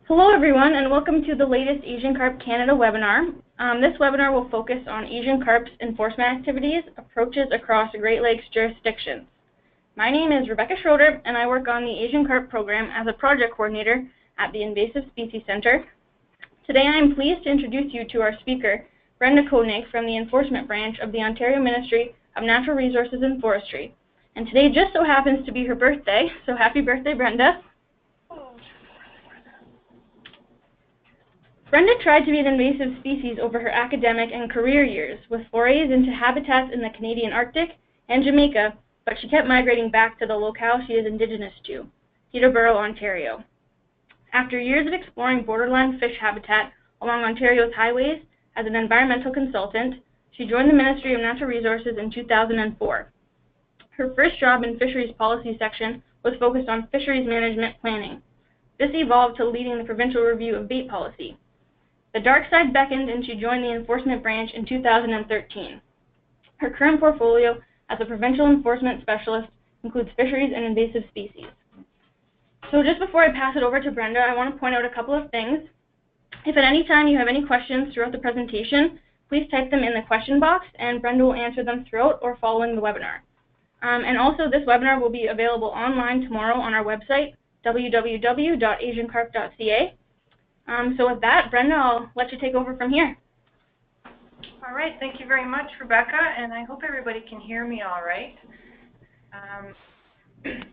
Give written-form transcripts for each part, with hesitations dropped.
Hello everyone, and welcome to the latest Asian Carp Canada webinar. This webinar will focus on Asian Carp's enforcement activities, approaches across Great Lakes jurisdictions. My name is Rebecca Schroeder, and I work on the Asian Carp program as a project coordinator at the Invasive Species Center. Today I am pleased to introduce you to our speaker, Brenda Koenig from the Enforcement Branch of the Ontario Ministry of Natural Resources and Forestry. And today just so happens to be her birthday, so happy birthday, Brenda. Brenda tried to be an invasive species over her academic and career years, with forays into habitats in the Canadian Arctic and Jamaica, but she kept migrating back to the locale she is Indigenous to, Peterborough, Ontario. After years of exploring borderland fish habitat along Ontario's highways as an environmental consultant, she joined the Ministry of Natural Resources in 2004. Her first job in Fisheries Policy section was focused on fisheries management planning. This evolved to leading the provincial review of bait policy. The dark side beckoned and she joined the Enforcement Branch in 2013. Her current portfolio as a provincial enforcement specialist includes fisheries and invasive species. So just before I pass it over to Brenda, I want to point out a couple of things. If at any time you have any questions throughout the presentation, please type them in the question box and Brenda will answer them throughout or following the webinar. And also this webinar will be available online tomorrow on our website, www.asiancarp.ca. So with that, Brenda, I'll let you take over from here. All right, thank you very much, Rebecca, and I hope everybody can hear me all right. Just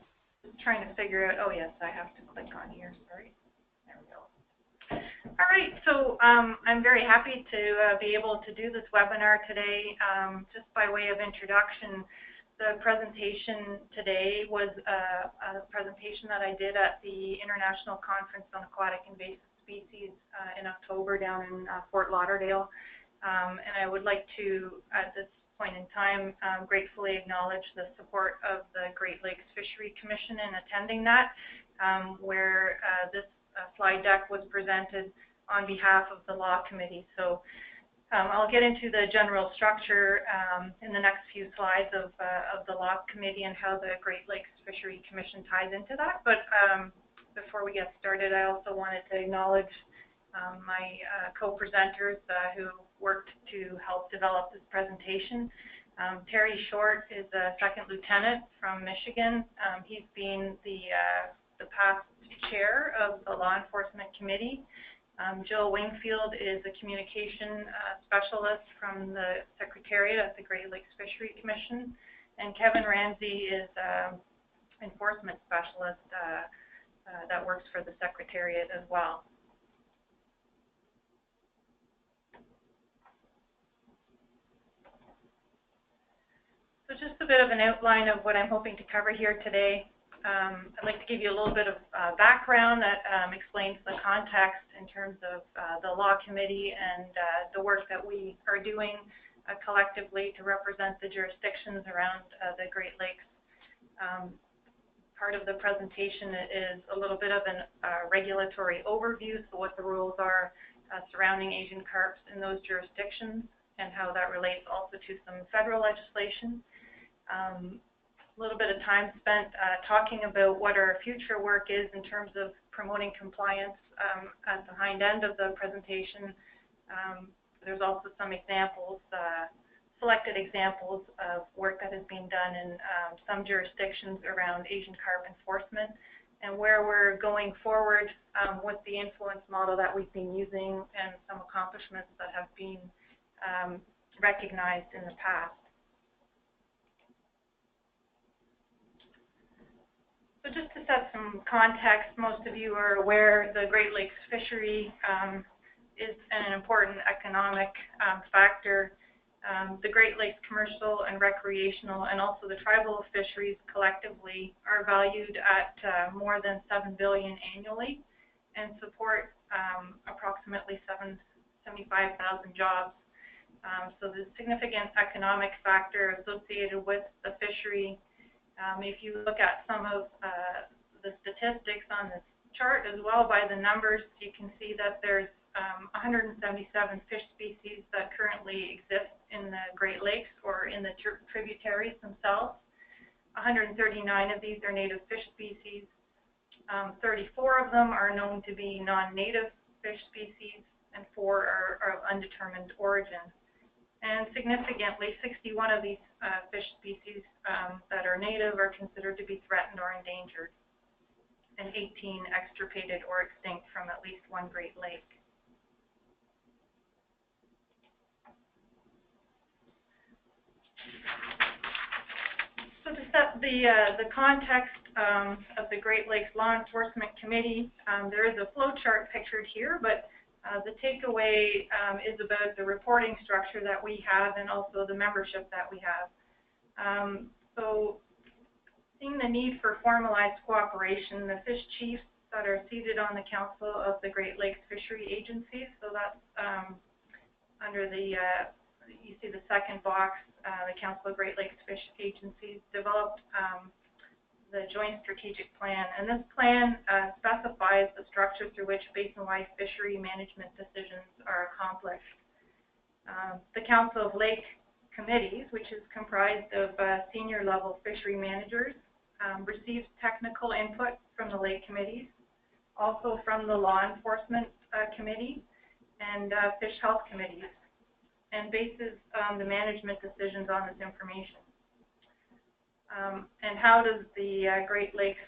trying to figure out, oh yes, I have to click on here, sorry. There we go. All right, so I'm very happy to be able to do this webinar today. Just by way of introduction, the presentation today was a presentation that I did at the International Conference on Aquatic Invasive Species in October down in Fort Lauderdale. And I would like to, at this point in time, gratefully acknowledge the support of the Great Lakes Fishery Commission in attending that, where this slide deck was presented on behalf of the Law Committee. So I'll get into the general structure in the next few slides of the Law Committee and how the Great Lakes Fishery Commission ties into that. But before we get started, I also wanted to acknowledge my co-presenters who worked to help develop this presentation. Terry Short is a second lieutenant from Michigan. He's been the past chair of the Law Enforcement Committee. Jill Wingfield is a communication specialist from the Secretariat at the Great Lakes Fishery Commission. And Kevin Ramsey is an enforcement specialist that works for the Secretariat as well. So just a bit of an outline of what I'm hoping to cover here today. I'd like to give you a little bit of background that explains the context in terms of the Law Committee and the work that we are doing collectively to represent the jurisdictions around the Great Lakes. Part of the presentation is a little bit of a regulatory overview, so what the rules are surrounding Asian carps in those jurisdictions and how that relates also to some federal legislation. A little bit of time spent talking about what our future work is in terms of promoting compliance at the hind end of the presentation. There's also some examples, selected examples of work that is being done in some jurisdictions around Asian carp enforcement and where we're going forward with the influence model that we've been using and some accomplishments that have been recognized in the past. So just to set some context, most of you are aware the Great Lakes fishery is an important economic factor. The Great Lakes commercial and recreational and also the tribal fisheries collectively are valued at more than $7 billion annually and support approximately 75,000 jobs. So the significant economic factor associated with the fishery. If you look at some of the statistics on this chart as well by the numbers, you can see that there's 177 fish species that currently exist in the Great Lakes or in the tributaries themselves. 139 of these are native fish species. 34 of them are known to be non-native fish species, and 4 are of undetermined origin. And significantly, 61 of these fish species that are native are considered to be threatened or endangered, and 18 extirpated or extinct from at least one Great Lake. So to set the context of the Great Lakes Law Enforcement Committee, there is a flow chart pictured here, but the takeaway is about the reporting structure that we have and also the membership that we have. So seeing the need for formalized cooperation, the fish chiefs that are seated on the Council of the Great Lakes Fishery Agencies, so that's under the, you see the second box, the Council of Great Lakes Fish Agencies developed the Joint Strategic Plan, and this plan specifies the structure through which basin-wide fishery management decisions are accomplished. The Council of Lake Committees, which is comprised of senior-level fishery managers, receives technical input from the lake committees, also from the Law Enforcement Committee and Fish Health Committees, and bases the management decisions on this information. And how does the Great Lakes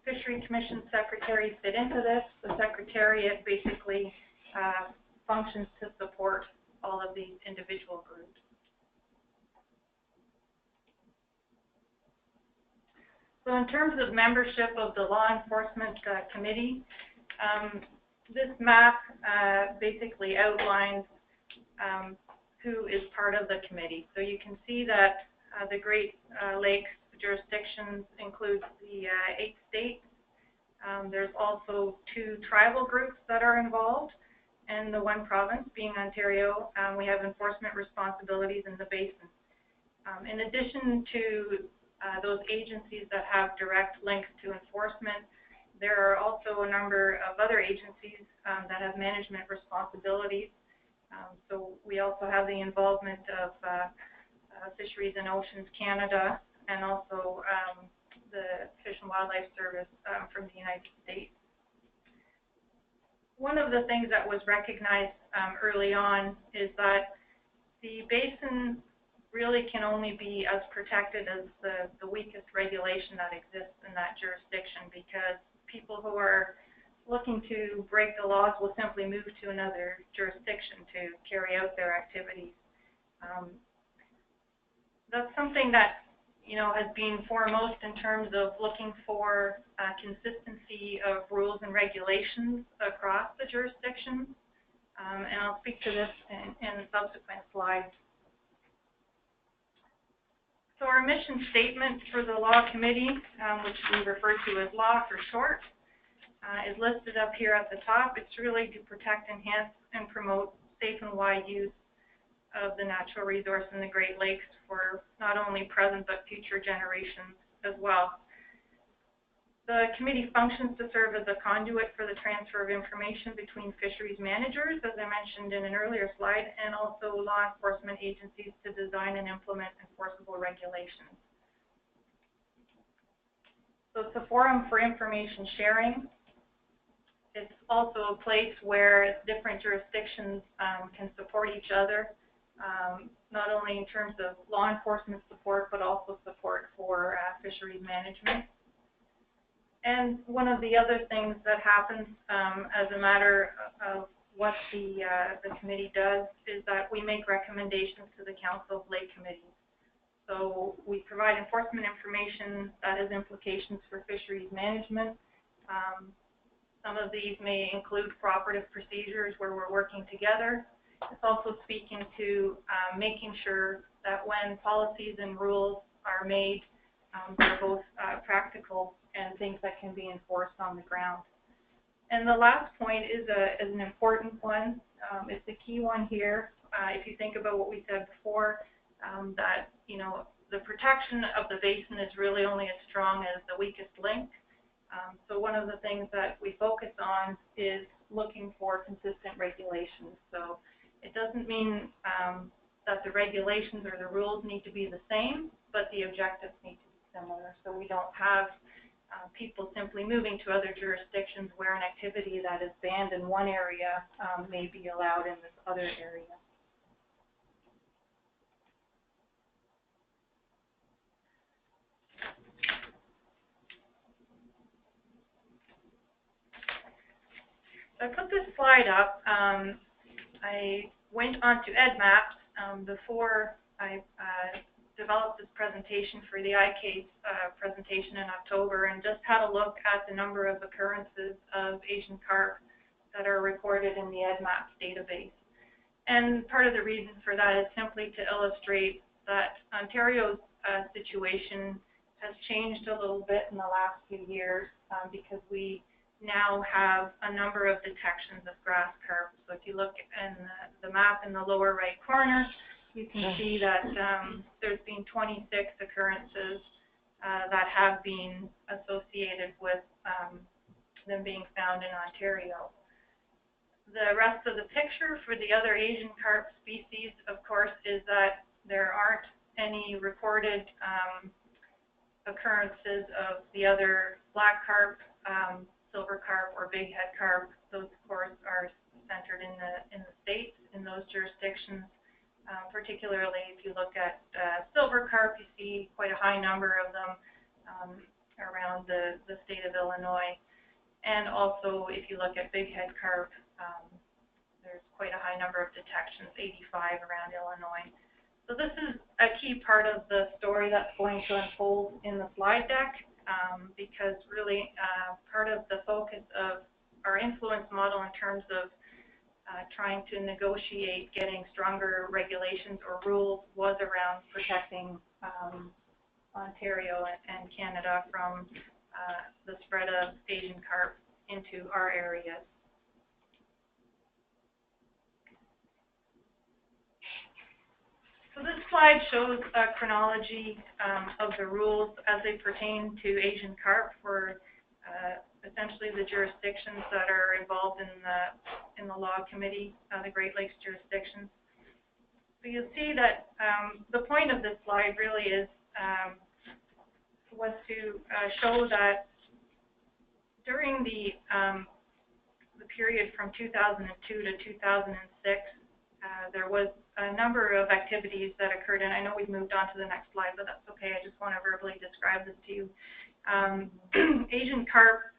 Fishery Commission Secretary fit into this? The Secretariat basically functions to support all of these individual groups. So in terms of membership of the Law Enforcement Committee, this map basically outlines who is part of the committee. So you can see that the Great Lakes jurisdictions include the 8 states. There's also 2 tribal groups that are involved, and the 1 province, being Ontario. We have enforcement responsibilities in the basin. In addition to those agencies that have direct links to enforcement, there are also a number of other agencies that have management responsibilities. So we also have the involvement of Fisheries and Oceans Canada, and also the Fish and Wildlife Service from the United States. One of the things that was recognized early on is that the basin really can only be as protected as the weakest regulation that exists in that jurisdiction, because people who are looking to break the laws will simply move to another jurisdiction to carry out their activities. That's something that, you know, has been foremost in terms of looking for consistency of rules and regulations across the jurisdictions, and I'll speak to this in subsequent slides. So our mission statement for the Law Committee, which we refer to as LAW for short, is listed up here at the top. It's really to protect, enhance, and promote safe and wide use of the natural resource in the Great Lakes for not only present but future generations as well. The committee functions to serve as a conduit for the transfer of information between fisheries managers, as I mentioned in an earlier slide, and also law enforcement agencies to design and implement enforceable regulations. So it's a forum for information sharing. It's also a place where different jurisdictions can support each other, not only in terms of law enforcement support, but also support for fisheries management. And one of the other things that happens as a matter of what the committee does is that we make recommendations to the Council of Lake Committees. So we provide enforcement information that has implications for fisheries management. Some of these may include cooperative procedures where we're working together. It's also speaking to making sure that when policies and rules are made, they're both practical and things that can be enforced on the ground. And the last point is an important one. It's a key one here. If you think about what we said before, that, you know, the protection of the basin is really only as strong as the weakest link. So one of the things that we focus on is looking for consistent regulations. So it doesn't mean that the regulations or the rules need to be the same, but the objectives need to be similar. So we don't have people simply moving to other jurisdictions where an activity that is banned in one area may be allowed in this other area. So I put this slide up. I went onto EdMaps before I developed this presentation for the ICASE presentation in October, and just had a look at the number of occurrences of Asian carp that are recorded in the EdMaps database. And part of the reason for that is simply to illustrate that Ontario's situation has changed a little bit in the last few years because we now have a number of detections of grass carp. So if you look in the map in the lower right corner, you can see that there's been 26 occurrences that have been associated with them being found in Ontario. The rest of the picture for the other Asian carp species, of course, is that there aren't any recorded occurrences of the other black carp, silver carp, or big head carp. Those, of course, are centered in the States, in those jurisdictions. Particularly if you look at silver carp, you see quite a high number of them around the state of Illinois. And also if you look at big head carp, there's quite a high number of detections, 85 around Illinois. So this is a key part of the story that's going to unfold in the slide deck because really part of the focus of our influence model in terms of trying to negotiate getting stronger regulations or rules was around protecting Ontario and Canada from the spread of Asian carp into our areas. So this slide shows a chronology of the rules as they pertain to Asian carp for essentially the jurisdictions that are involved in the law committee, the Great Lakes jurisdictions. So you'll see that the point of this slide really is was to show that during the period from 2002 to 2006, there was a number of activities that occurred, and I know we've moved on to the next slide, but that's okay. I just want to verbally describe this to you. Asian carp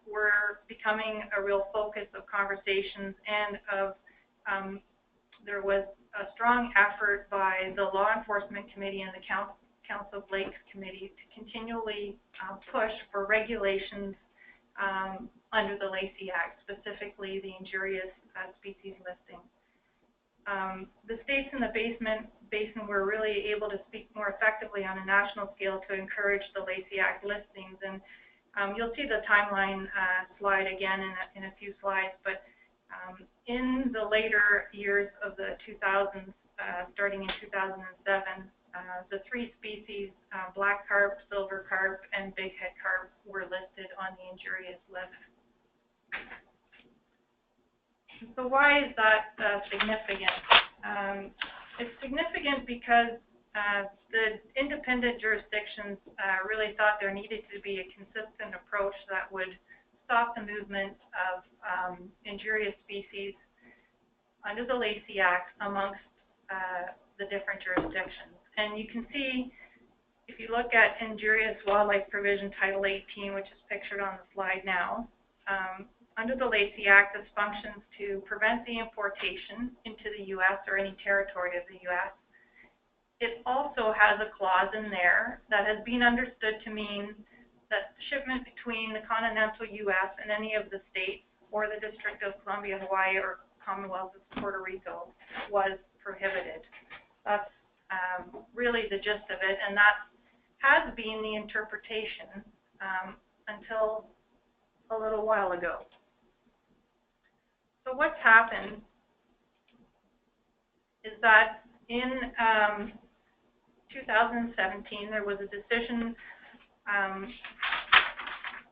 were becoming a real focus of conversations and of there was a strong effort by the Law Enforcement Committee and the Council of Lakes Committee to continually push for regulations under the Lacey Act, specifically the Injurious species listing. The states in the basin were really able to speak more effectively on a national scale to encourage the Lacey Act listings, and you'll see the timeline slide again in a few slides, but in the later years of the 2000s, starting in 2007, the three species, black carp, silver carp, and big head carp, were listed on the Injurious list. So why is that significant? It's significant because the independent jurisdictions really thought there needed to be a consistent approach that would stop the movement of injurious species under the Lacey Act amongst the different jurisdictions. And you can see, if you look at Injurious Wildlife Provision Title 18, which is pictured on the slide now, under the Lacey Act, this functions to prevent the importation into the U.S. or any territory of the U.S. It also has a clause in there that has been understood to mean that shipment between the continental U.S. and any of the states or the District of Columbia, Hawaii, or Commonwealth of Puerto Rico was prohibited. That's really the gist of it, and that has been the interpretation until a little while ago. So what's happened is that in 2017, there was a decision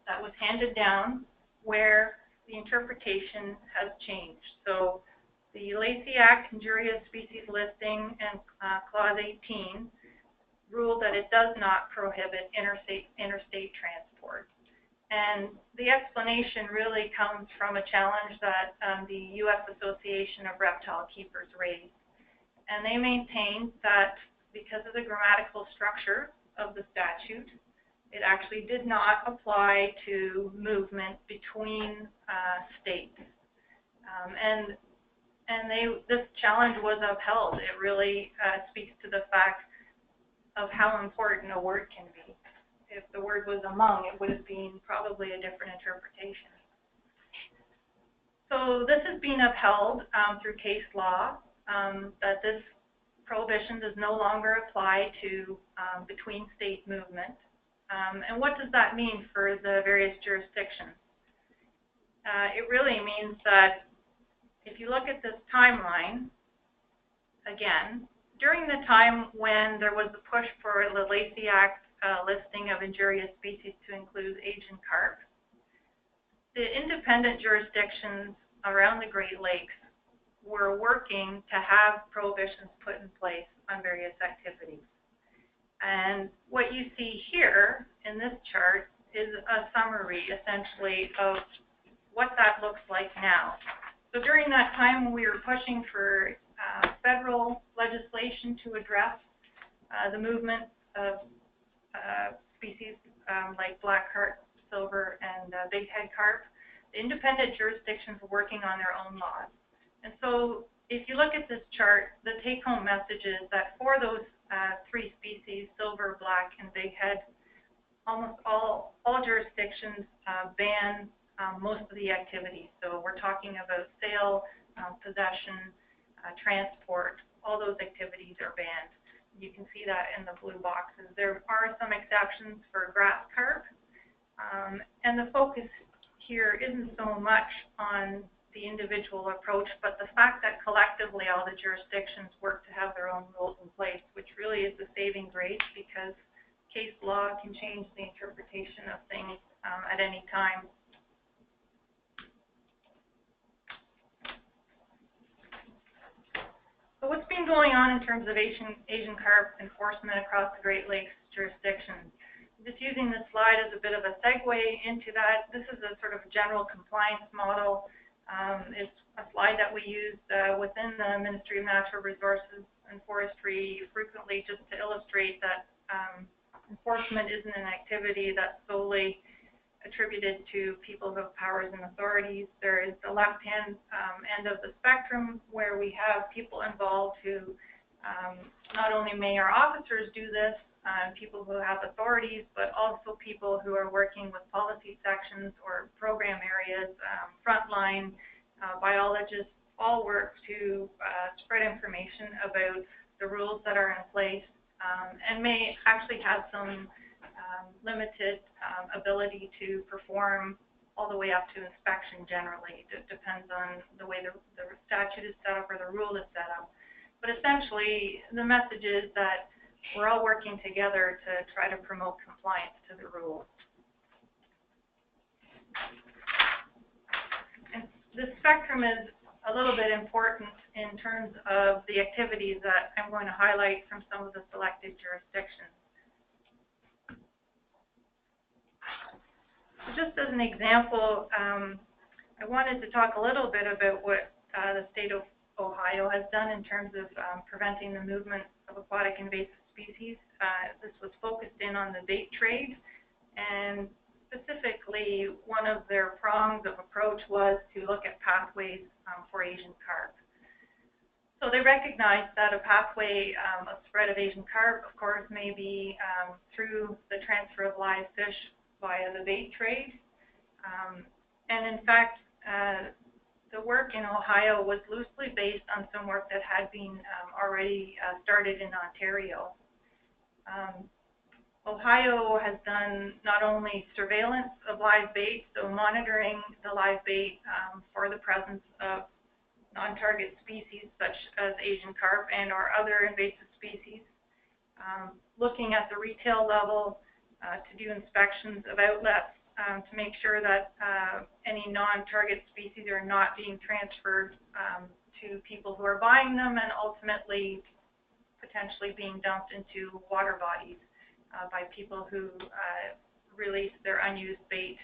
that was handed down where the interpretation has changed. So the Lacey Act Injurious Species Listing and Clause 18 ruled that it does not prohibit interstate transport. And the explanation really comes from a challenge that the U.S. Association of Reptile Keepers raised. And they maintained that because of the grammatical structure of the statute, it actually did not apply to movement between states. This challenge was upheld. It really speaks to the fact of how important a word can be. If the word was among, it would have been probably a different interpretation. So this has been upheld through case law, that this prohibition does no longer apply to between state movement. And what does that mean for the various jurisdictions? It really means that if you look at this timeline, again, during the time when there was the push for the Lacey Act listing of injurious species to include Asian carp, the independent jurisdictions around the Great Lakes were working to have prohibitions put in place on various activities. And what you see here in this chart is a summary, essentially, of what that looks like now. So during that time when we were pushing for federal legislation to address the movement of species like black carp, silver, and bighead carp, the independent jurisdictions were working on their own laws. And so if you look at this chart, the take-home message is that for those three species, silver, black, and bighead, almost all jurisdictions ban most of the activities. So we're talking about sale, possession, transport, all those activities are banned. You can see that in the blue boxes. There are some exceptions for grass carp, and the focus here isn't so much on the individual approach, but the fact that collectively all the jurisdictions work to have their own rules in place, which really is the saving grace, because case law can change the interpretation of things at any time. So what's been going on in terms of Asian carp enforcement across the Great Lakes jurisdictions? Just using this slide as a bit of a segue into that, this is a sort of general compliance model. It's a slide that we use within the Ministry of Natural Resources and Forestry frequently, just to illustrate that enforcement isn't an activity that's solely attributed to people who have powers and authorities. There is the left-hand end of the spectrum where we have people involved who not only may our officers do this, people who have authorities, but also people who are working with policy sections or program areas, frontline biologists, all work to spread information about the rules that are in place, and may actually have some limited ability to perform all the way up to inspection generally. It depends on the way the statute is set up or the rule is set up. But essentially, the message is that we're all working together to try to promote compliance to the rules. And the spectrum is a little bit important in terms of the activities that I'm going to highlight from some of the selected jurisdictions. Just as an example, I wanted to talk a little bit about what the state of Ohio has done in terms of preventing the movement of aquatic invasive species. This was focused in on the bait trade, and specifically one of their prongs of approach was to look at pathways for Asian carp. So they recognized that a pathway of spread of Asian carp, of course, may be through the transfer of live fish via the bait trade. And in fact, the work in Ohio was loosely based on some work that had been already started in Ontario. Ohio has done not only surveillance of live bait, so monitoring the live bait for the presence of non-target species such as Asian carp and or other invasive species, looking at the retail level to do inspections of outlets to make sure that any non-target species are not being transferred to people who are buying them and ultimately potentially being dumped into water bodies by people who release their unused bait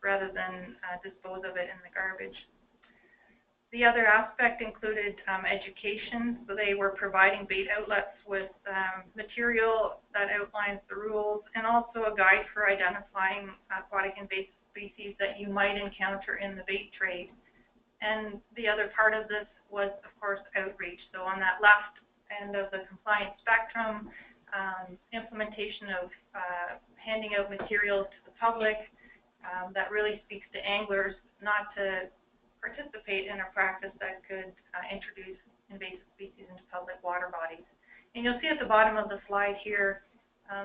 rather than dispose of it in the garbage. The other aspect included education, so they were providing bait outlets with material that outlines the rules and also a guide for identifying aquatic invasive species that you might encounter in the bait trade. And the other part of this was, of course, outreach. So on that left end of the compliance spectrum, implementation of handing out materials to the public that really speaks to anglers not to participate in a practice that could introduce invasive species into public water bodies. And you'll see at the bottom of the slide here,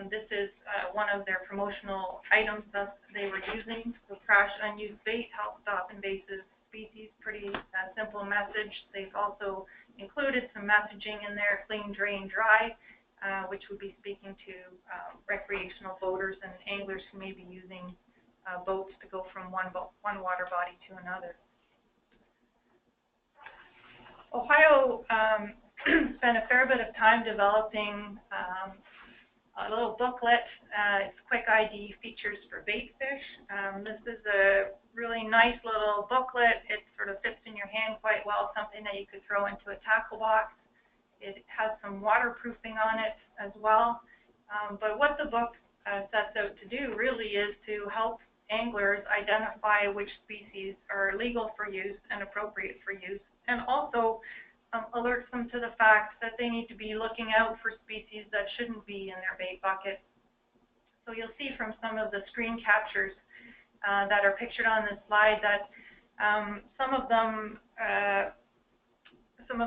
this is one of their promotional items that they were using. So crash unused bait, help stop invasive species, pretty simple message. They've also included some messaging in there, clean, drain, dry, which would be speaking to recreational boaters and anglers who may be using boats to go from one water body to another. Ohio spent a fair bit of time developing a little booklet. It's Quick ID Features for Bait Fish. This is a really nice little booklet. It sort of fits in your hand quite well, something that you could throw into a tackle box. It has some waterproofing on it as well. But what the book sets out to do really is to help anglers identify which species are legal for use and appropriate for use, and also alerts them to the fact that they need to be looking out for species that shouldn't be in their bait bucket. So you'll see from some of the screen captures that are pictured on this slide that some of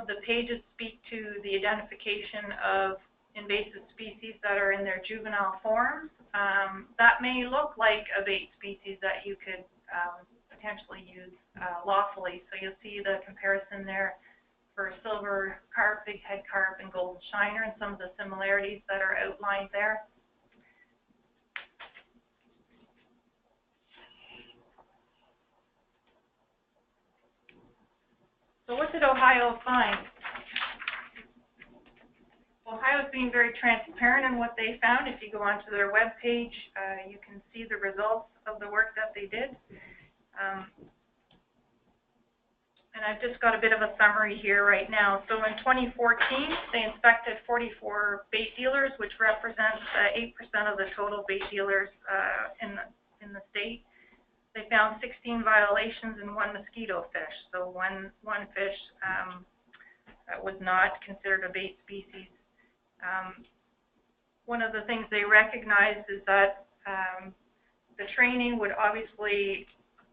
the pages speak to the identification of invasive species that are in their juvenile forms. That may look like a bait species that you could potentially use lawfully. So you'll see the comparison there for silver carp, big head carp, and golden shiner, and some of the similarities that are outlined there. So what did Ohio find? Ohio's being very transparent in what they found. If you go onto their webpage, you can see the results of the work that they did. And I've just got a bit of a summary here right now. So in 2014, they inspected 44 bait dealers, which represents 8% of the total bait dealers in the state. They found 16 violations and 1 mosquito fish. So one fish was not considered a bait species. One of the things they recognized is that the training would obviously,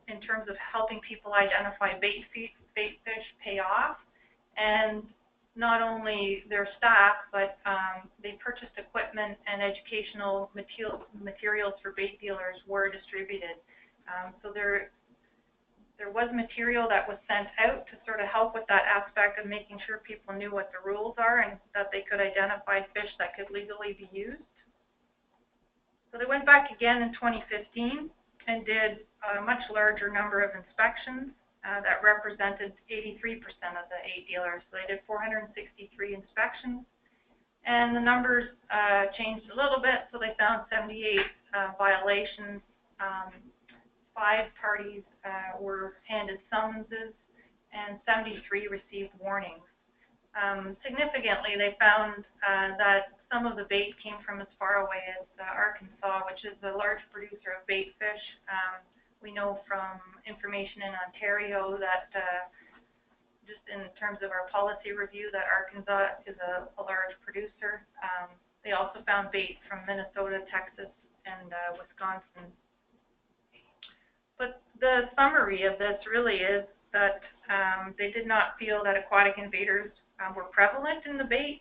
in terms of helping people identify bait fish, pay off, and not only their staff, but they purchased equipment and educational materials for bait dealers were distributed. So there was material that was sent out to sort of help with that aspect of making sure people knew what the rules are and that they could identify fish that could legally be used. So they went back again in 2015 and did a much larger number of inspections that represented 83% of the 8 dealers. So they did 463 inspections, and the numbers changed a little bit. So they found 78 violations. 5 parties were handed summonses, and 73 received warnings. Significantly, they found that some of the bait came from as far away as Arkansas, which is a large producer of bait fish. We know from information in Ontario that just in terms of our policy review that Arkansas is a large producer. They also found bait from Minnesota, Texas, and Wisconsin. But the summary of this really is that they did not feel that aquatic invaders were prevalent in the bait.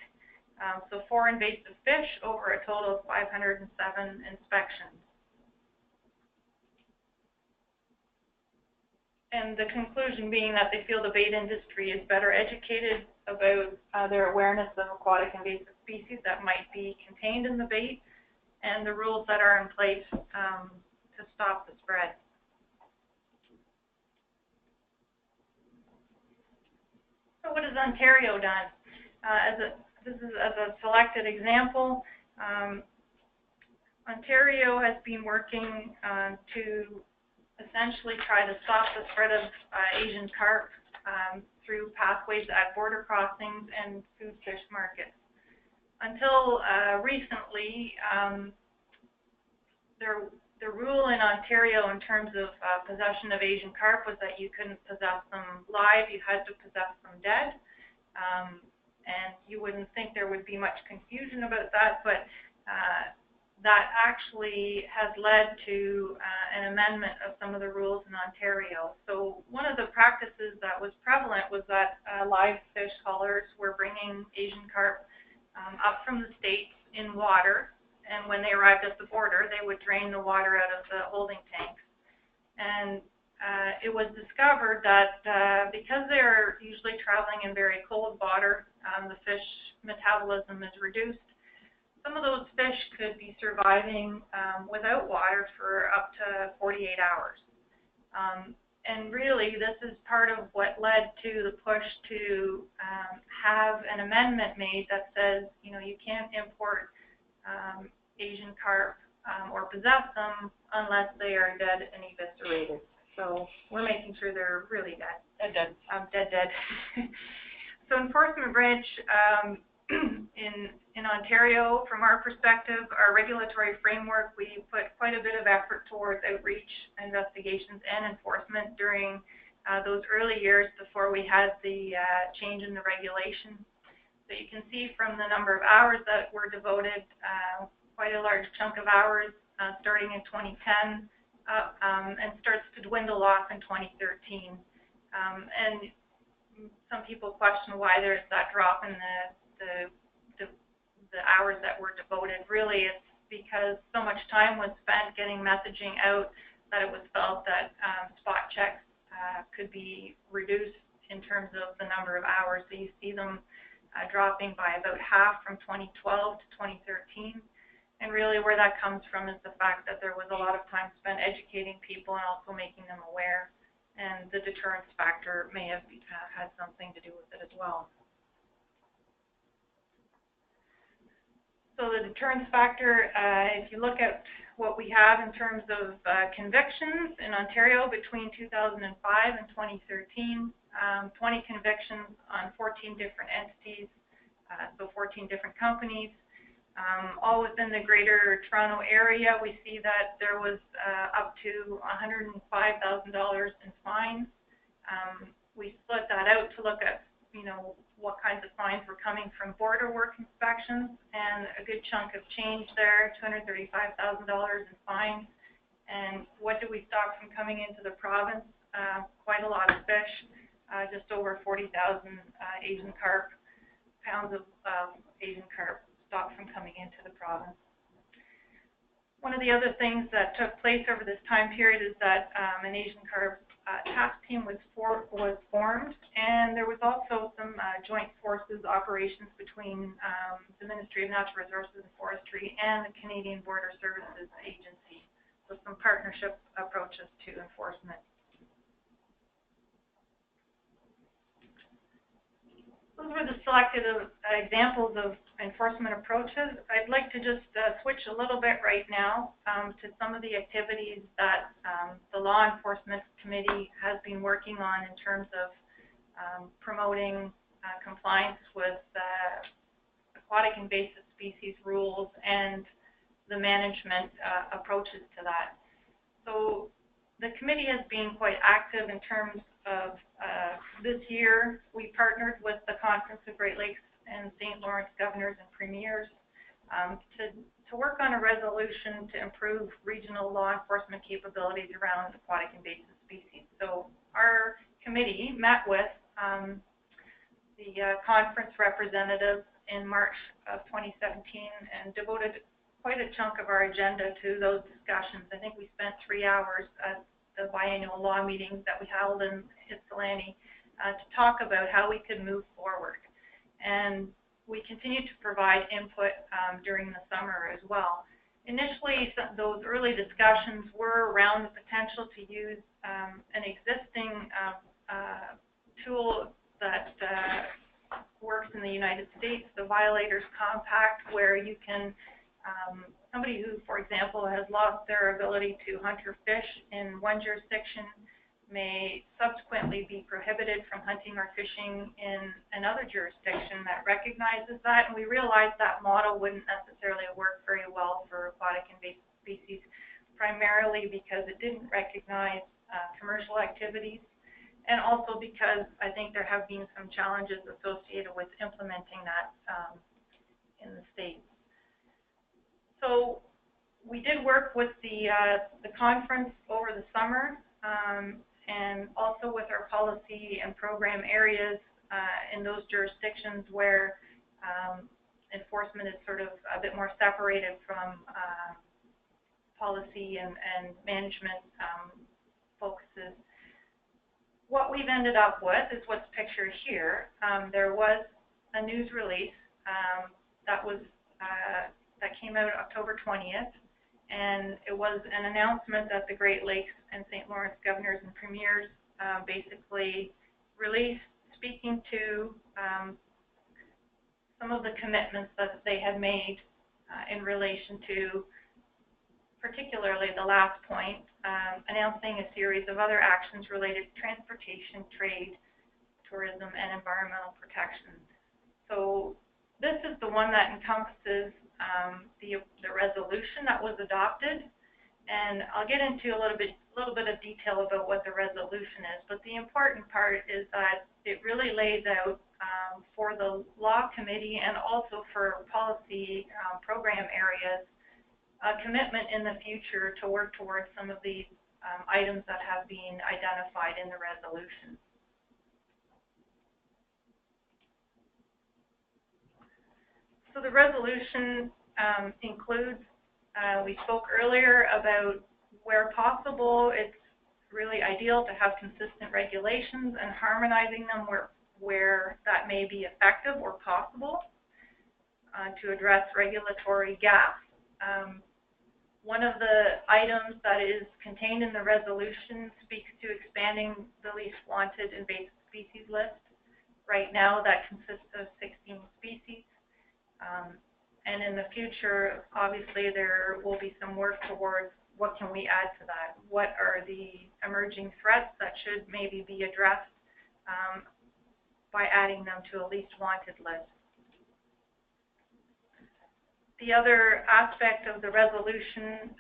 So 4 invasive fish over a total of 507 inspections. And the conclusion being that they feel the bait industry is better educated about their awareness of aquatic invasive species that might be contained in the bait and the rules that are in place to stop the spread. So what has Ontario done? This is as a selected example. Ontario has been working to essentially try to stop the spread of Asian carp through pathways at border crossings and food fish markets. Until recently, the rule in Ontario in terms of possession of Asian carp was that you couldn't possess them live, you had to possess them dead. And you wouldn't think there would be much confusion about that, but that actually has led to an amendment of some of the rules in Ontario. So one of the practices that was prevalent was that live fish haulers were bringing Asian carp up from the States in water, and when they arrived at the border, they would drain the water out of the holding tanks. And it was discovered that because they're usually traveling in very cold water, the fish metabolism is reduced. Some of those fish could be surviving without water for up to 48 hours. And really, this is part of what led to the push to have an amendment made that says, you know, you can't import Asian carp or possess them unless they are dead and eviscerated. So we're making sure they're really dead. Dead. So enforcement branch in Ontario, from our perspective, our regulatory framework, we put quite a bit of effort towards outreach, investigations, and enforcement during those early years before we had the change in the regulation. So you can see from the number of hours that were devoted, quite a large chunk of hours starting in 2010, and starts to dwindle off in 2013. And some people question why there's that drop in the hours that were devoted. Really, it's because so much time was spent getting messaging out that it was felt that spot checks could be reduced in terms of the number of hours. So you see them dropping by about half from 2012 to 2013. And really where that comes from is the fact that there was a lot of time spent educating people and also making them aware. And the deterrence factor may have had something to do with it as well. So the deterrence factor, if you look at what we have in terms of convictions in Ontario between 2005 and 2013, 20 convictions on 14 different entities, so 14 different companies. All within the Greater Toronto area, we see that there was up to $105,000 in fines. We split that out to look at, you know, what kinds of fines were coming from border work inspections, and a good chunk of change there, $235,000 in fines. And what do we stop from coming into the province? Quite a lot of fish, just over 40,000 Asian carp, pounds of Asian carp stopped from coming into the province. One of the other things that took place over this time period is that an Asian carp task team was formed, and there was also some joint forces operations between the Ministry of Natural Resources and Forestry and the Canadian Border Services Agency, so some partnership approaches to enforcement. Those were the selected examples of enforcement approaches. I'd like to just switch a little bit right now to some of the activities that the Law Enforcement Committee has been working on in terms of promoting compliance with aquatic invasive species rules and the management approaches to that. So the committee has been quite active in terms of this year. We partnered with the Conference of Great Lakes and St. Lawrence governors and premiers to work on a resolution to improve regional law enforcement capabilities around aquatic invasive species. So our committee met with the conference representatives in March of 2017 and devoted quite a chunk of our agenda to those discussions. I think we spent 3 hours at the biannual law meetings that we held in Ypsilanti to talk about how we could move forward. And we continue to provide input during the summer as well. Initially, those early discussions were around the potential to use an existing tool that works in the United States, the Violators Compact, where you can Somebody who, for example, has lost their ability to hunt or fish in one jurisdiction may subsequently be prohibited from hunting or fishing in another jurisdiction that recognizes that. And we realized that model wouldn't necessarily work very well for aquatic invasive species, primarily because it didn't recognize commercial activities, and also because I think there have been some challenges associated with implementing that in the States. So we did work with the conference over the summer, and also with our policy and program areas in those jurisdictions where enforcement is sort of a bit more separated from policy and management focuses. What we've ended up with is what's pictured here. There was a news release that came out October 20th, and it was an announcement that the Great Lakes and St. Lawrence governors and premiers basically released, speaking to some of the commitments that they had made in relation to, particularly the last point, announcing a series of other actions related to transportation, trade, tourism, and environmental protection. So this is the one that encompasses the resolution that was adopted, and I'll get into a little bit of detail about what the resolution is. But the important part is that it really lays out for the law committee and also for policy program areas a commitment in the future to work towards some of these items that have been identified in the resolution. So the resolution includes, we spoke earlier about where possible, it's really ideal to have consistent regulations and harmonizing them where that may be effective or possible to address regulatory gaps. One of the items that is contained in the resolution speaks to expanding the least wanted invasive species list. Right now that consists of 16 species. And in the future, obviously, there will be some work towards what can we add to that? What are the emerging threats that should maybe be addressed by adding them to a least wanted list? The other aspect of the resolution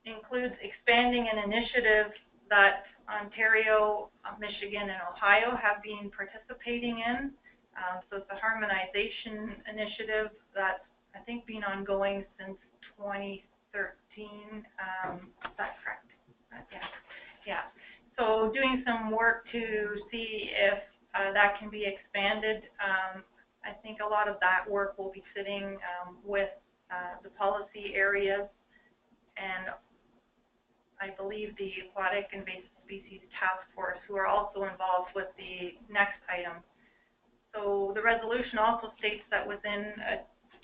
includes expanding an initiative that Ontario, Michigan, and Ohio have been participating in. So it's a harmonization initiative that's, I think, been ongoing since 2013. Is that correct? Yeah. So doing some work to see if that can be expanded. I think a lot of that work will be sitting with the policy areas, and I believe the Aquatic Invasive Species Task Force, who are also involved with the next item. So the resolution also states that within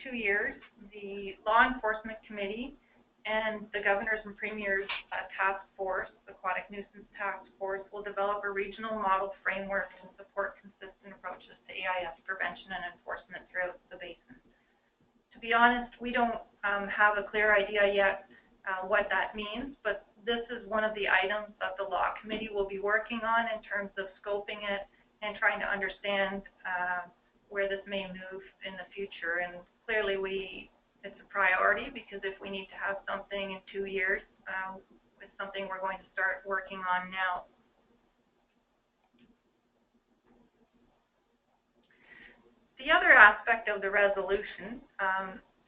2 years, the Law Enforcement Committee and the Governors and Premiers Task Force, Aquatic Nuisance Task Force, will develop a regional model framework to support consistent approaches to AIS prevention and enforcement throughout the basin. To be honest, we don't have a clear idea yet what that means, but this is one of the items that the Law Committee will be working on in terms of scoping it and trying to understand where this may move in the future. And clearly it's a priority, because if we need to have something in 2 years, it's something we're going to start working on now. The other aspect of the resolution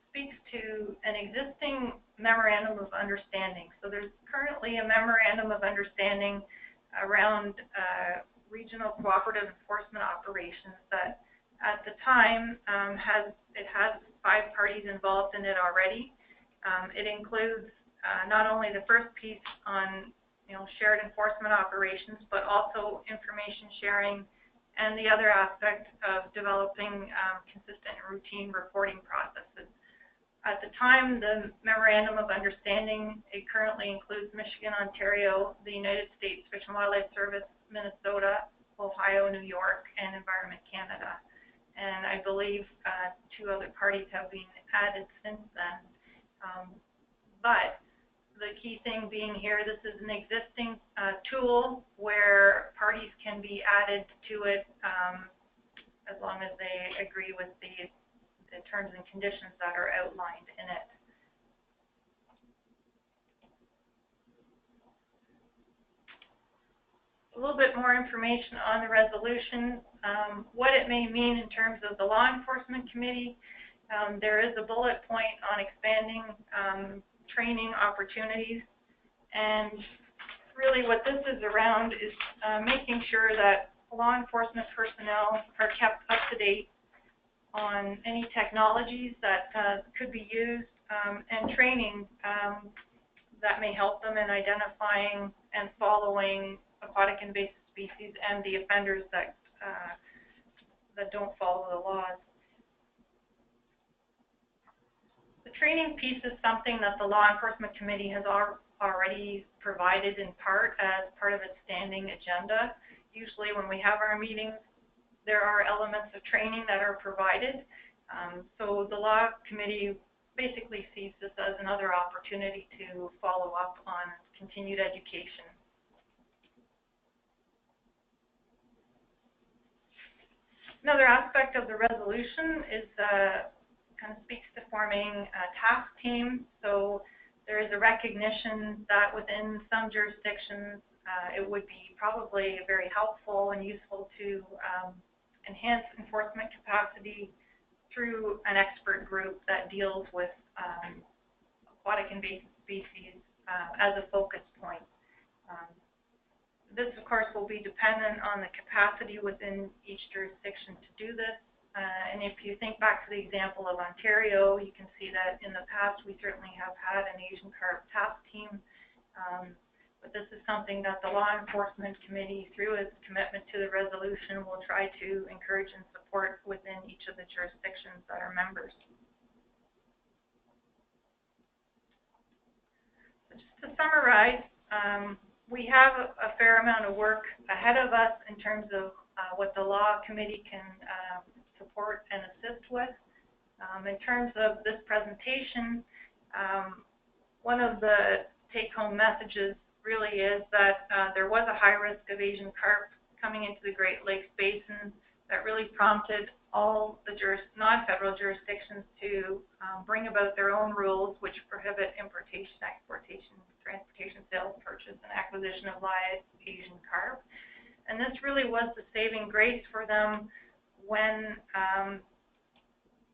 speaks to an existing memorandum of understanding. So there's currently a memorandum of understanding around regional cooperative enforcement operations that at the time has 5 parties involved in it already. It includes not only the first piece on shared enforcement operations, but also information sharing and the other aspect of developing consistent and routine reporting processes. At the time, the memorandum of understanding, it currently includes Michigan, Ontario, the United States Fish and Wildlife Service, Minnesota, Ohio, New York, and Environment Canada. and I believe 2 other parties have been added since then. But the key thing being here, this is an existing tool where parties can be added to it as long as they agree with the terms and conditions that are outlined in it. A little bit more information on the resolution, what it may mean in terms of the law enforcement committee. There is a bullet point on expanding training opportunities, and really what this is around is making sure that law enforcement personnel are kept up to date on any technologies that could be used, and training that may help them in identifying and following aquatic invasive species and the offenders that don't follow the laws. The training piece is something that the Law Enforcement Committee has already provided in part as part of its standing agenda. Usually when we have our meetings, there are elements of training that are provided. So the Law Committee basically sees this as another opportunity to follow up on continued education. Another aspect of the resolution is kind of speaks to forming a task team. So there is a recognition that within some jurisdictions it would be probably very helpful and useful to enhance enforcement capacity through an expert group that deals with aquatic invasive species as a focus point. This, of course, will be dependent on the capacity within each jurisdiction to do this. And if you think back to the example of Ontario, you can see that in the past we certainly have had an Asian carp task team. But this is something that the Law Enforcement Committee, through its commitment to the resolution, will try to encourage and support within each of the jurisdictions that are members. So just to summarize, we have a fair amount of work ahead of us in terms of what the Law Committee can support and assist with. In terms of this presentation, one of the take-home messages really is that there was a high risk of Asian carp coming into the Great Lakes Basin that really prompted all the non-federal jurisdictions to bring about their own rules which prohibit importation, exportation, transportation, sales, purchase, and acquisition of live Asian carp. And this really was the saving grace for them when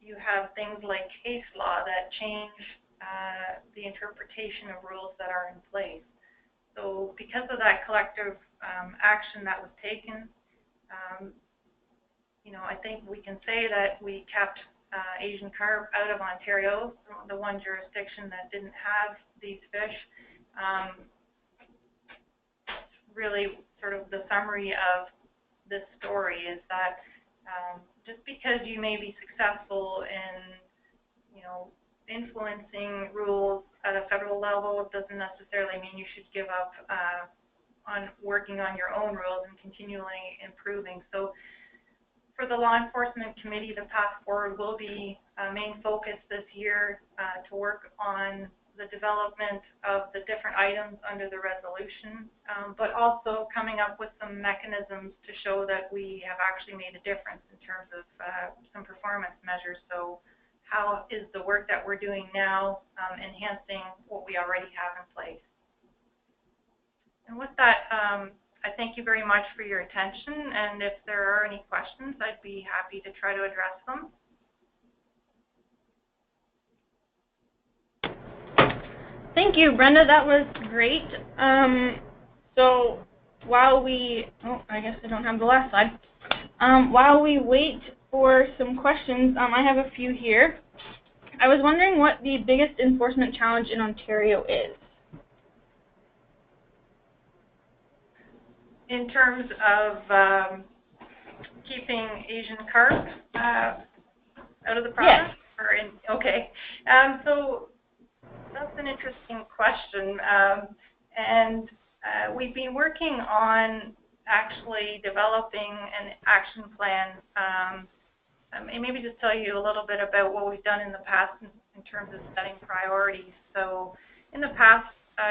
you have things like case law that change the interpretation of rules that are in place. So because of that collective action that was taken, you know, I think we can say that we kept Asian carp out of Ontario, the one jurisdiction that didn't have these fish. Really sort of the summary of this story is that just because you may be successful in, you know, influencing rules at a federal level, it doesn't necessarily mean you should give up on working on your own rules and continually improving. So for the Law Enforcement Committee, the path forward will be a main focus this year to work on the development of the different items under the resolution, but also coming up with some mechanisms to show that we have actually made a difference in terms of some performance measures. So how is the work that we're doing now enhancing what we already have in place? And with that, I thank you very much for your attention, and if there are any questions, I'd be happy to try to address them. Thank you, Brenda. That was great. So while we, I guess I don't have the last slide. While we wait for some questions, I have a few here. I was wondering what the biggest enforcement challenge in Ontario is. In terms of keeping Asian carp out of the province? Yes. Or in, okay. So that's an interesting question. And we've been working on actually developing an action plan and maybe just tell you a little bit about what we've done in the past in terms of setting priorities. So in the past,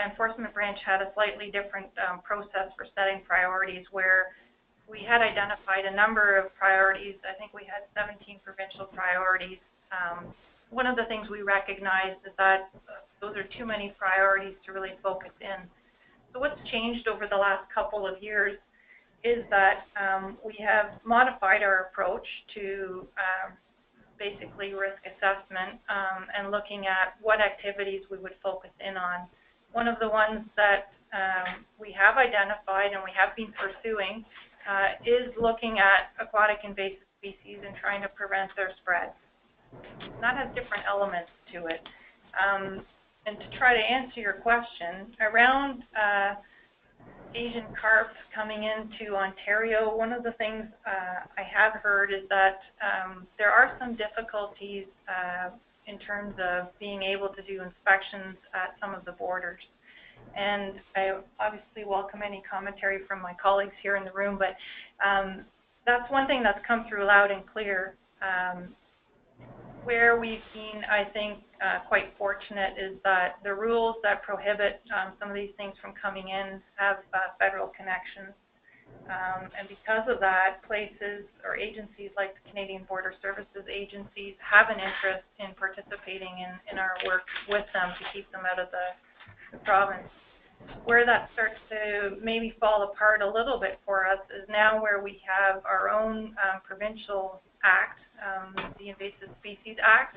enforcement branch had a slightly different process for setting priorities, where we had identified a number of priorities. I think we had 17 provincial priorities. One of the things we recognized is that those are too many priorities to really focus in. So what's changed over the last couple of years is that we have modified our approach to basically risk assessment and looking at what activities we would focus in on. One of the ones that we have identified and we have been pursuing is looking at aquatic invasive species and trying to prevent their spread. And that has different elements to it. And to try to answer your question, around Asian carp coming into Ontario, one of the things I have heard is that there are some difficulties in terms of being able to do inspections at some of the borders. And I obviously welcome any commentary from my colleagues here in the room, but that's one thing that's come through loud and clear. Where we've been, I think, quite fortunate is that the rules that prohibit some of these things from coming in have federal connections. And because of that, places or agencies like the Canadian Border Services agencies have an interest in participating in our work with them to keep them out of the province. Where that starts to maybe fall apart a little bit for us is now where we have our own provincial act, the Invasive Species Act.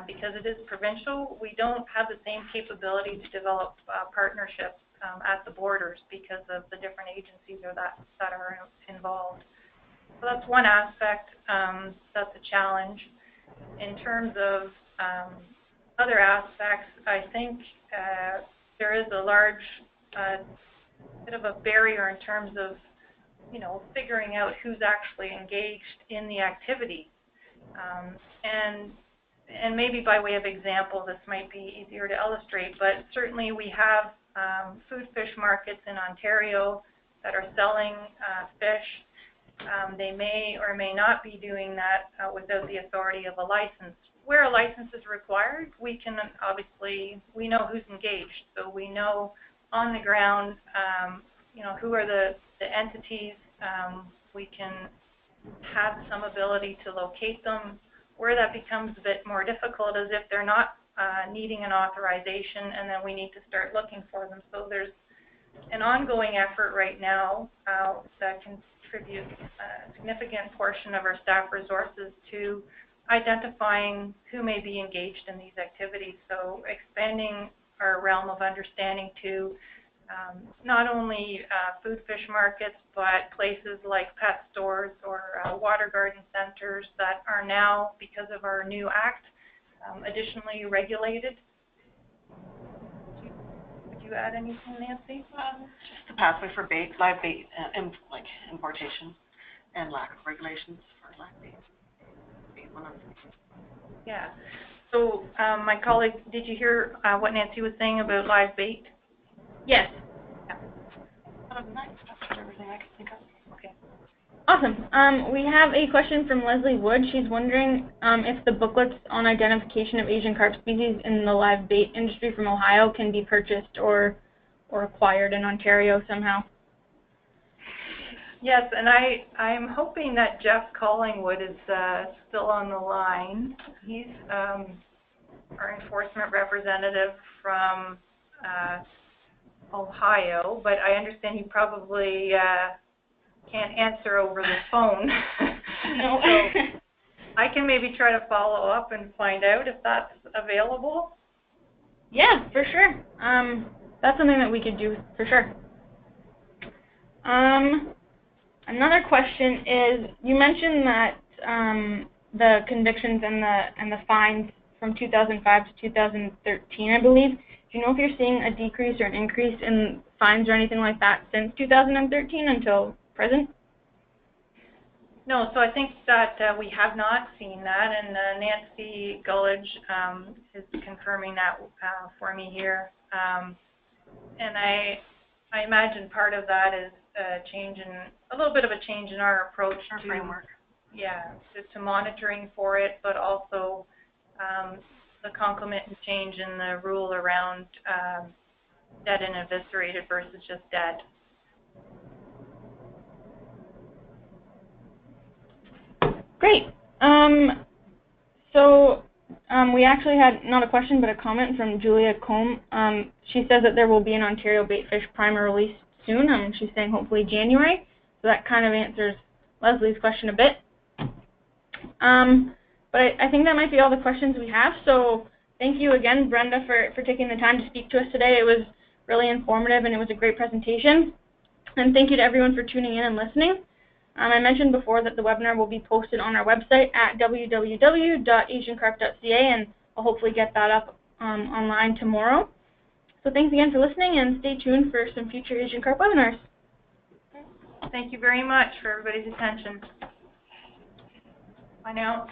Because it is provincial, we don't have the same capability to develop partnerships at the borders because of the different agencies that are involved. So that's one aspect that's a challenge. In terms of other aspects, I think there is a large bit of a barrier in terms of, figuring out who's actually engaged in the activity. And maybe by way of example, this might be easier to illustrate, but certainly we have food fish markets in Ontario that are selling fish. They may or may not be doing that without the authority of a license. Where a license is required, we can obviously, we know who's engaged. So we know on the ground, who are the entities. We can have some ability to locate them. Where that becomes a bit more difficult is if they're not needing an authorization, and then we need to start looking for them. So there's an ongoing effort right now that contributes a significant portion of our staff resources to identifying who may be engaged in these activities. So expanding our realm of understanding to not only food fish markets, but places like pet stores or water garden centers that are now, because of our new act, additionally regulated. Would you add anything, Nancy? Just the pathway for bait, live bait, like importation, and lack of regulations for live bait. Yeah. So my colleague, did you hear what Nancy was saying about live bait? Yes. Yeah. That's everything I can think of. Okay. Awesome. We have a question from Leslie Wood. She's wondering if the booklets on identification of Asian carp species in the live bait industry from Ohio can be purchased or acquired in Ontario somehow. Yes, and I'm hoping that Jeff Collingwood is still on the line. He's our enforcement representative from Ohio, but I understand he probably can't answer over the phone. No. So I can maybe try to follow up and find out if that's available. Yeah, for sure. That's something that we could do for sure. Another question is, you mentioned that the convictions and the fines from 2005 to 2013, I believe. Do you know if you're seeing a decrease or an increase in fines or anything like that since 2013 until present? No, so I think that we have not seen that, and Nancy Gullidge is confirming that for me here. And I imagine part of that is a little bit of a change in our approach Our to framework. to monitoring for it, but also the concomitant change in the rule around dead and eviscerated versus just dead. Great. We actually had not a question but a comment from Julia Combe. She says that there will be an Ontario baitfish primer release soon. She's saying hopefully January. So that kind of answers Leslie's question a bit. But I think that might be all the questions we have. So thank you again, Brenda, for taking the time to speak to us today. It was really informative and it was a great presentation. And thank you to everyone for tuning in and listening. I mentioned before that the webinar will be posted on our website at www.asiancarp.ca, and I'll hopefully get that up online tomorrow. So thanks again for listening, and stay tuned for some future Asian Carp webinars. Thank you very much for everybody's attention. Bye now.